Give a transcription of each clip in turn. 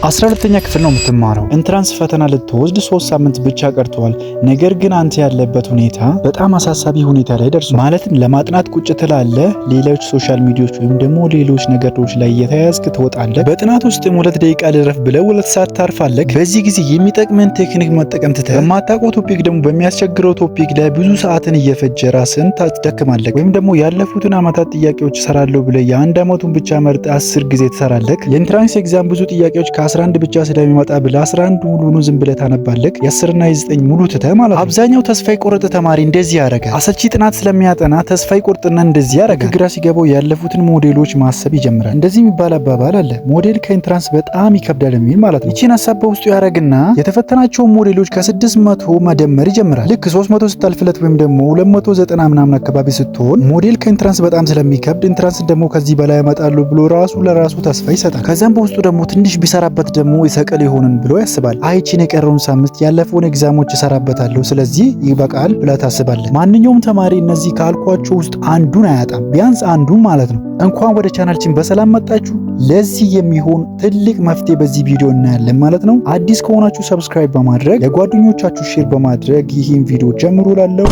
12ኛ ክፍል ነው የምትማረው። ኢንትራንስ ፈተና ልትወስድ 3 ሳምንት ብቻ ቀርተዋል። ነገር ግን አንተ ያለበት ሁኔታ በጣም አሳሳቢ ሁኔታ ላይ ደርሷል። ማለትም ለማጥናት ቁጭ ትላለህ፣ ሌሎች ሶሻል ሚዲያዎች ወይም ደግሞ ሌሎች ነገሮች ላይ እየተያዝክ ትወጣለህ። በጥናት ውስጥ 2 ደቂቃ ልረፍ ብለው 2 ሰዓት ታርፋለህ። በዚህ ጊዜ የሚጠቅመን ቴክኒክ መጠቀም ትተህ በማታውቀው ቶፒክ ደግሞ በሚያስቸግረው ቶፒክ ላይ ብዙ ሰዓትን እየፈጀ ራስን ታስደክማለህ። ወይም ደግሞ ያለፉትን ዓመታት ጥያቄዎች እሰራለሁ ብለህ የአንድ ዓመቱን ብቻ መርጠህ 10 ጊዜ ትሰራለህ። የኢንትራንስ ኤግዛም ብዙ ጥያቄዎች ከ11 ብቻ ስለሚመጣ ብለህ 11 ሙሉኑ ዝም ብለህ ታነባለህ። የ10 እና የ9 ሙሉ ትተህ ማለት ነው። አብዛኛው ተስፋ የቆረጠ ተማሪ እንደዚህ ያደርጋል። አሰልቺ ጥናት ስለሚያጠና ተስፋ ይቆርጥና እንደዚህ ያደርጋል። ግራ ሲገባው ያለፉትን ሞዴሎች ማሰብ ይጀምራል። እንደዚህ የሚባል አባባል አለ፣ ሞዴል ከኢንትራንስ በጣም ይከብዳል የሚል ማለት ነው። ይቺን ሀሳብ በውስጡ ያደርግና የተፈተናቸውን ሞዴሎች ከ600 መደመር ይጀምራል። ልክ 300 ስታልፍለት ወይም ደግሞ 290 ምናምን አካባቢ ስትሆን ሞዴል ከኢንትራንስ በጣም ስለሚከብድ ኢንትራንስ ደግሞ ከዚህ በላይ ያመጣሉ ብሎ ራሱ ለራሱ ተስፋ ይሰጣል። ከዛም በውስጡ ደግሞ ትንሽ ቢሰራበት ደግሞ ይሰቀል ይሆንን ብሎ ያስባል። አይቺን የቀረውን ሳምንት ያለፈውን ኤግዛሞች እሰራበታለሁ ስለዚህ ይበቃል ብለህ ታስባለህ። ማንኛውም ተማሪ እነዚህ ካልኳቸው ውስጥ አንዱን አያጣም፣ ቢያንስ አንዱን ማለት ነው። እንኳን ወደ ቻናላችን በሰላም መጣችሁ። ለዚህ የሚሆን ትልቅ መፍትሄ በዚህ ቪዲዮ እናያለን ማለት ነው። አዲስ ከሆናችሁ ሰብስክራይብ በማድረግ ለጓደኞቻችሁ ሼር በማድረግ ይህን ቪዲዮ ጀምሩ ላለው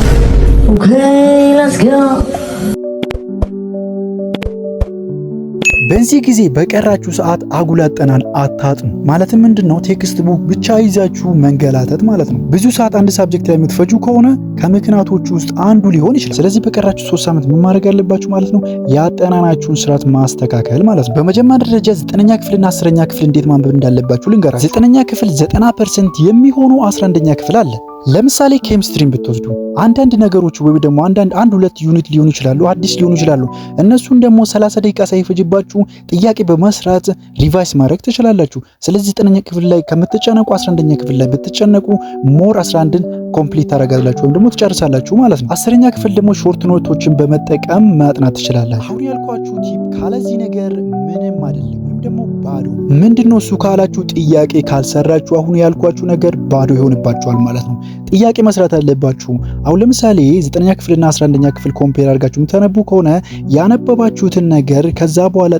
በዚህ ጊዜ በቀራችሁ ሰዓት አጉል አጠናን አታጥኑ። ማለትም ምንድነው? ቴክስት ቡክ ብቻ ይዛችሁ መንገላተት ማለት ነው። ብዙ ሰዓት አንድ ሳብጀክት ላይ የምትፈጁ ከሆነ ከምክንያቶቹ ውስጥ አንዱ ሊሆን ይችላል። ስለዚህ በቀራችሁ 3 ሳምንት ምን ማድረግ አለባችሁ ማለት ነው? ያጠናናችሁን ስርዓት ማስተካከል ማለት ነው። በመጀመሪያ ደረጃ 9ኛ ክፍልና 10ኛ ክፍል እንዴት ማንበብ እንዳለባችሁ ልንገራችሁ። 9ኛ ክፍል 90% የሚሆኑ 11ኛ ክፍል አለ። ለምሳሌ ኬሚስትሪን ብትወስዱ አንዳንድ ነገሮች ወይ ደግሞ አንድ ሁለት ዩኒት ሊሆኑ ይችላሉ፣ አዲስ ሊሆኑ ይችላሉ። እነሱን ደግሞ 30 ደቂቃ ሳይፈጅባችሁ ጥያቄ በመስራት ሪቫይስ ማድረግ ትችላላችሁ። ስለዚህ 9ኛ ክፍል ላይ ከምትጨነቁ 11ኛ ክፍል ላይ ብትጨነቁ ሞር 11ን ኮምፕሊት ታደርጋላችሁ ወይም ደግሞ ትጨርሳላችሁ ማለት ነው። 10ኛ ክፍል ደግሞ ሾርት ኖቶችን በመጠቀም ማጥናት ትችላላችሁ። አሁን ያልኳችሁ ቲፕ ካለዚህ ነገር ምንም አይደለም ወይም ደግሞ ባዶ ምንድነው እሱ ካላችሁ ጥያቄ ካልሰራችሁ አሁን ያልኳችሁ ነገር ባዶ ይሆንባችኋል ማለት ነው። ጥያቄ መስራት አለባችሁ። አሁን ለምሳሌ 9ኛ ክፍልና 11ኛ ክፍል ኮምፔር አድርጋችሁ የምታነቡ ከሆነ ያነበባችሁትን ነገር ከዛ በኋላ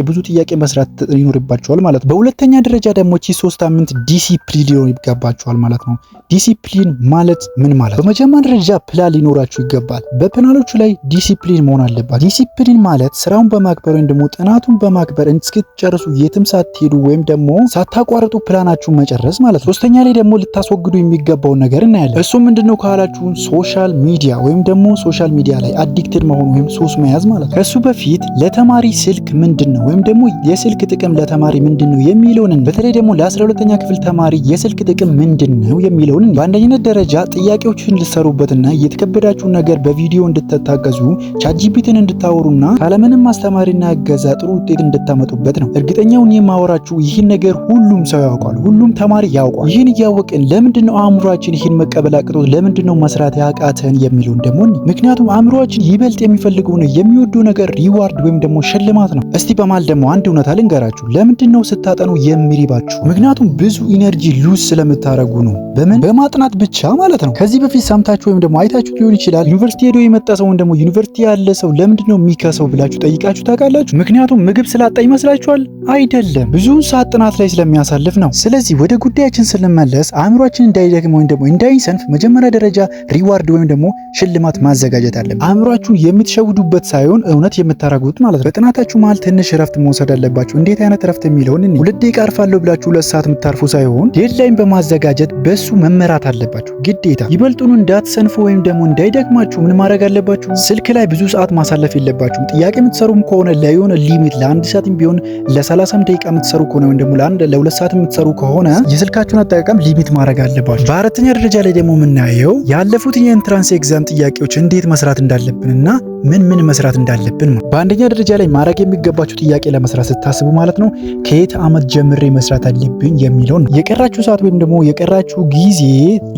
ብዙ ጥያቄ መስራት ይኖርባችኋል ማለት ነው። በሁለተኛ ደረጃ ደግሞ 3 ሳምንት ዲሲፕሊን ሊኖር ይገባችኋል ማለት ነው። ዲሲፕሊን ማለት ምን ማለት? በመጀመሪያ ደረጃ ፕላን ሊኖራችሁ ይገባል። በፕላኖቹ ላይ ዲሲፕሊን መሆን አለባችሁ። ዲሲፕሊን ማለት ስራውን በማክበር ወይም ደግሞ ጥናቱን በማክበር እስክትጨርሱ የትም ሳትሄዱ ወይም ደግሞ ሳታቋርጡ ፕላናችሁን መጨረስ ማለት ነው። ሶስተኛ ላይ ደግሞ ልታስወግዱ የሚገባውን ነገር እናያለን። እሱ ምንድነው ካላችሁ ሶሻል ሚዲያ ወይም ደግሞ ሶሻል ሚዲያ ላይ አዲክትድ መሆን ወይም ሱስ መያዝ ማለት ነው። ከሱ በፊት ለተማሪ ስልክ ምንድነው ወይም ደግሞ የስልክ ጥቅም ለተማሪ ምንድነው የሚለውን በተለይ ደግሞ ለ12ኛ ክፍል ተማሪ የስልክ ጥቅም ምንድነው የሚለውን በአንደኝነት ደረጃ ጥያቄዎችን ልትሰሩበትና የተከበዳችሁን ነገር በቪዲዮ እንድትታገዙ ቻትጂፒቲን እንድታወሩና ካለምንም አስተማሪና እገዛ ጥሩ ውጤት እንድታመጡበት ነው። እርግጠኛውን የማወራችሁ ይህን ነገር ሁሉም ሰው ያውቃል፣ ሁሉም ተማሪ ያውቃል። ይህን እያወቅን ለምንድነው አእምሯችን ይህን መቀበል አቅቶት ለምንድነው መስራት ያቃተን የሚለውን ደግሞ ምክንያቱም አእምሯችን ይበልጥ የሚፈልገው ነው የሚወደው ነገር ሪዋርድ ወይም ደግሞ ሽልማት ነው። እስቲ በማል ደግሞ አንድ እውነታ ልንገራችሁ። ለምንድነው ስታጠኑ የሚሪባችሁ? ምክንያቱም ብዙ ኢነርጂ ሉዝ ስለምታረጉ ነው። በማጥናት ብቻ ማለት ነው። ከዚህ በፊት ሰምታችሁ ወይም ደግሞ አይታችሁ ሊሆን ይችላል። ዩኒቨርሲቲ ሄዶ የመጣ ሰው ወይም ደግሞ ዩኒቨርሲቲ ያለ ሰው ለምንድነው የሚከሰው ብላችሁ ጠይቃችሁ ታውቃላችሁ? ምክንያቱም ምግብ ስላጣ ይመስላችኋል? አይደለም፣ ብዙውን ሰዓት ጥናት ላይ ስለሚያሳልፍ ነው። ስለዚህ ወደ ጉዳያችን ስንመለስ አእምሯችን እንዳይደክም ወይም ደግሞ እንዳይሰንፍ መጀመሪያ ደረጃ ሪዋርድ ወይም ደግሞ ሽልማት ማዘጋጀት አለብን። አእምሯችሁ የምትሸውዱበት ሳይሆን እውነት የምታረጉት ማለት ነው። በጥናታችሁ መሃል ትንሽ እረፍት መውሰድ አለባችሁ። እንዴት አይነት እረፍት የሚለውን 2 ደቂቃ አርፋለሁ ብላችሁ 2 ሰዓት የምታርፉ ሳይሆን ዴድላይን በማዘጋጀት በሱ መመራት አለባችሁ ግዴታ። ይበልጡኑ እንዳትሰንፉ ወይም ደግሞ እንዳይደክማችሁ ምን ማድረግ አለባችሁ? ስልክ ላይ ብዙ ሰዓት ማሳለፍ የለባችሁም። ጥያቄ የምትሰሩም ከሆነ ለየሆነ ሊሚት ለ1 ሰዓትም ቢሆን ለ30 ደቂቃ የምትሰሩ ከሆነ ወይም ደግሞ ለ2 ሰዓት የምትሰሩ ከሆነ የስልካችሁን አጠቃቀም ሊሚት ማድረግ አለባችሁ። በአራተኛ ደረጃ ላይ ደግሞ የምናየው ያለፉትን የኢንትራንስ ኤግዛም ጥያቄዎች እንዴት መስራት እንዳለብንና ምን መስራት እንዳለብን በአንደኛ ደረጃ ላይ ማድረግ የሚገባችሁ ጥያቄ ለመስራት ስታስቡ ማለት ነው ከየት ዓመት ጀምሬ መስራት አለብኝ የሚለው ነው። የቀራችሁ ሰዓት ወይም ደግሞ የቀራችሁ ጊዜ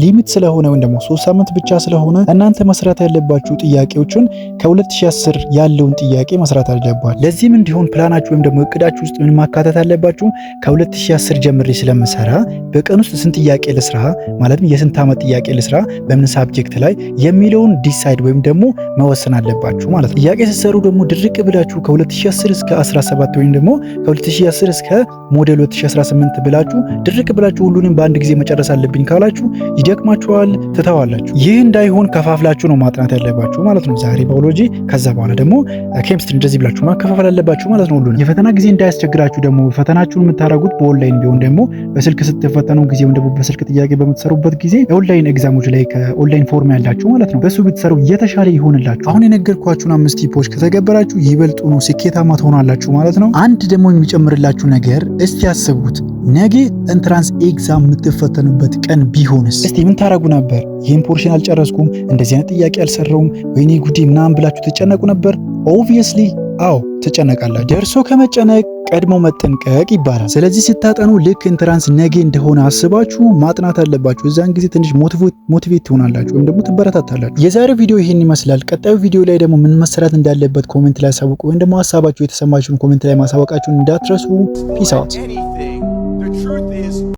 ሊሚት ስለሆነ ወይም ደግሞ 3 ሳምንት ብቻ ስለሆነ እናንተ መስራት ያለባችሁ ጥያቄዎችን ከ2010 ያለውን ጥያቄ መስራት አለባችሁ። ለዚህም እንዲሆን ፕላናችሁ ወይም ደግሞ እቅዳችሁ ውስጥ ምን ማካተት አለባችሁ? ከ2010 ጀምሬ ስለምሰራ በቀን ውስጥ ስንት ጥያቄ ልስራ ማለትም የስንት ዓመት ጥያቄ ልስራ በምን ሳብጀክት ላይ የሚለውን ዲሳይድ ወይም ደግሞ መወሰን አለባችሁ። አለባችሁ ማለት ነው። ጥያቄ ስትሰሩ ደግሞ ድርቅ ብላችሁ ከ2010 እስከ 17 ወይም ደግሞ ከ2010 እስከ ሞዴል 2018 ብላችሁ ድርቅ ብላችሁ ሁሉንም በአንድ ጊዜ መጨረስ አለብኝ ካላችሁ ይደክማችኋል፣ ትተዋላችሁ። ይህ እንዳይሆን ከፋፍላችሁ ነው ማጥናት ያለባችሁ ማለት ነው። ዛሬ ባዮሎጂ፣ ከዛ በኋላ ደግሞ ኬሚስትሪ እንደዚህ ብላችሁ ማከፋፈል አለባችሁ ማለት ነው። ሁሉንም የፈተና ጊዜ እንዳያስቸግራችሁ ደግሞ ፈተናችሁን የምታደርጉት በኦንላይን ቢሆን ደግሞ በስልክ ስትፈተኑ ጊዜ ወይም ደግሞ በስልክ ጥያቄ በምትሰሩበት ጊዜ ኦንላይን ኤግዛሞች ላይ ከኦንላይን ፎርም ያላችሁ ማለት ነው በሱ ብትሰሩ የተሻለ ይሆንላችሁ። አሁን የነገርኳችሁን 5 ቲፖች ከተገበራችሁ ይበልጡኑ ስኬታማ ትሆናላችሁ ማለት ነው። አንድ ደግሞ የሚጨምርላችሁ ነገር እስቲ ያስቡት፣ ነገ ኢንትራንስ ኤግዛም የምትፈተኑበት ቀን ቢሆንስ? እስቲ ምን ታረጉ ነበር? ይህን ፖርሽን አልጨረስኩም፣ እንደዚህ አይነት ጥያቄ አልሰራውም፣ ወይኔ ጉዴ ምናምን ብላችሁ ትጨነቁ ነበር? ኦብቪየስሊ አዎ ትጨነቃላችሁ። ደርሶ ከመጨነቅ ቀድሞ መጠንቀቅ ይባላል። ስለዚህ ስታጠኑ ልክ ኢንትራንስ ነገ እንደሆነ አስባችሁ ማጥናት አለባችሁ። እዛን ጊዜ ትንሽ ሞቲቬት ትሆናላችሁ ወይም ደግሞ ትበረታታላችሁ። የዛሬው ቪዲዮ ይህን ይመስላል። ቀጣዩ ቪዲዮ ላይ ደግሞ ምን መሰራት እንዳለበት ኮሜንት ላይ አሳውቁ፣ ወይም ደግሞ ሀሳባችሁ የተሰማችሁን ኮሜንት ላይ ማሳወቃችሁን እንዳትረሱ። ፒስ አውት